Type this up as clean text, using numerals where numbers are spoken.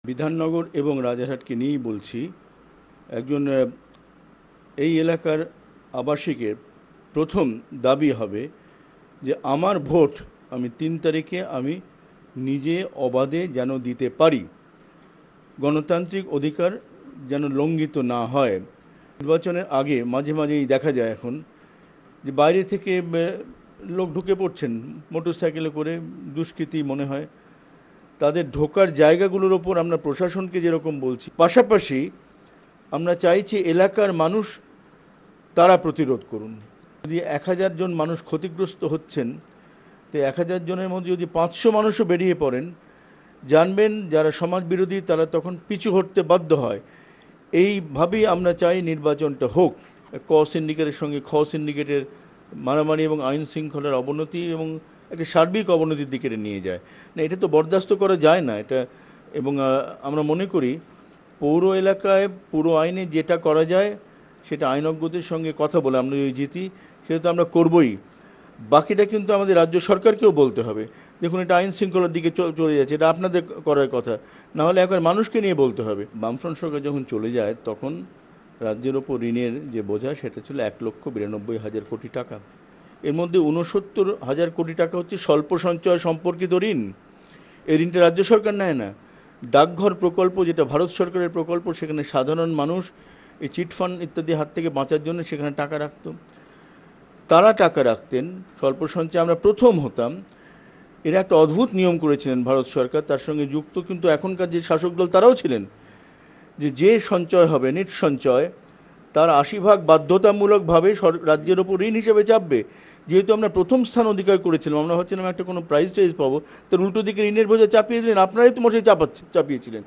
বিধাননগর এবং রাজারহাটকে নিয়েই বলছি। একজন এই এলাকার আবাসিকের প্রথম দাবি হবে যে আমার ভোট আমি ৩ তারিখে আমি নিজে অবাধে যেন দিতে পারি, গণতান্ত্রিক অধিকার যেন লঙ্ঘিত না হয়। নির্বাচনের আগে মাঝে মাঝেই দেখা যায় এখন যে বাইরে থেকে লোক ঢুকে পড়ছেন মোটরসাইকেলে করে, দুষ্কৃতী মনে হয়। তাদের ঢোকার জায়গাগুলোর ওপর আমরা প্রশাসনকে যেরকম বলছি, পাশাপাশি আমরা চাইছি এলাকার মানুষ তারা প্রতিরোধ করুন। যদি ১,০০০ জন মানুষ ক্ষতিগ্রস্ত হচ্ছেন, তো ১,০০০ জনের মধ্যে যদি ৫০০ মানুষও বেরিয়ে পড়েন, জানবেন যারা সমাজবিরোধী তারা তখন পিছু হটতে বাধ্য হয়। এইভাবেই আমরা চাই নির্বাচনটা হোক। ক সিন্ডিকেটের সঙ্গে খ সিন্ডিকেটের মারামারি এবং আইন শৃঙ্খলার অবনতি এবং একটা সার্বিক অবনতির দিকে নিয়ে যায় না, এটা তো বরদাস্ত করা যায় না এটা। এবং আমরা মনে করি পৌর এলাকায় পুরো আইনে যেটা করা যায় সেটা আইনজ্ঞদের সঙ্গে কথা বলে আমরা যদি জিতি সেটা তো আমরা করবই। বাকিটা কিন্তু আমাদের রাজ্য সরকারকেও বলতে হবে, দেখুন এটা আইন শৃঙ্খলার দিকে চলে যাচ্ছে, এটা আপনাদের করার কথা, না হলে একবার মানুষকে নিয়ে বলতে হবে। বামফ্রন্ট সরকার যখন চলে যায় তখন রাজ্যের ওপর ঋণের যে বোঝা সেটা ছিল ১,৯২,০০০ কোটি টাকা। এর মধ্যে ৬৯,০০০ কোটি টাকা হচ্ছে স্বল্প সঞ্চয় সম্পর্কিত ঋণ। এই ঋণটা রাজ্য সরকার নেয় না। ডাকঘর প্রকল্প যেটা ভারত সরকারের প্রকল্প, সেখানে সাধারণ মানুষ এই চিটফান্ড ইত্যাদি হাত থেকে বাঁচার জন্য সেখানে টাকা রাখত, তারা টাকা রাখতেন স্বল্প সঞ্চয়। আমরা প্রথম হতাম। এরা একটা অদ্ভুত নিয়ম করেছিলেন ভারত সরকার, তার সঙ্গে যুক্ত কিন্তু এখনকার যে শাসক দল তারাও ছিলেন, যে সঞ্চয় হবে নেট সঞ্চয় তার ৮০% বাধ্যতামূলকভাবে রাজ্যের ওপর ঋণ হিসেবে চাপবে। যেহেতু আমরা প্রথম স্থান অধিকার করেছিলাম, আমরা ভাবছিলাম একটা কোনো প্রাইজ টাইজ পাবো, তার উল্টো দিকে ঋণের বোঝা চাপিয়ে দিলেন। আপনারাই তো মশাই চাপিয়েছিলেন।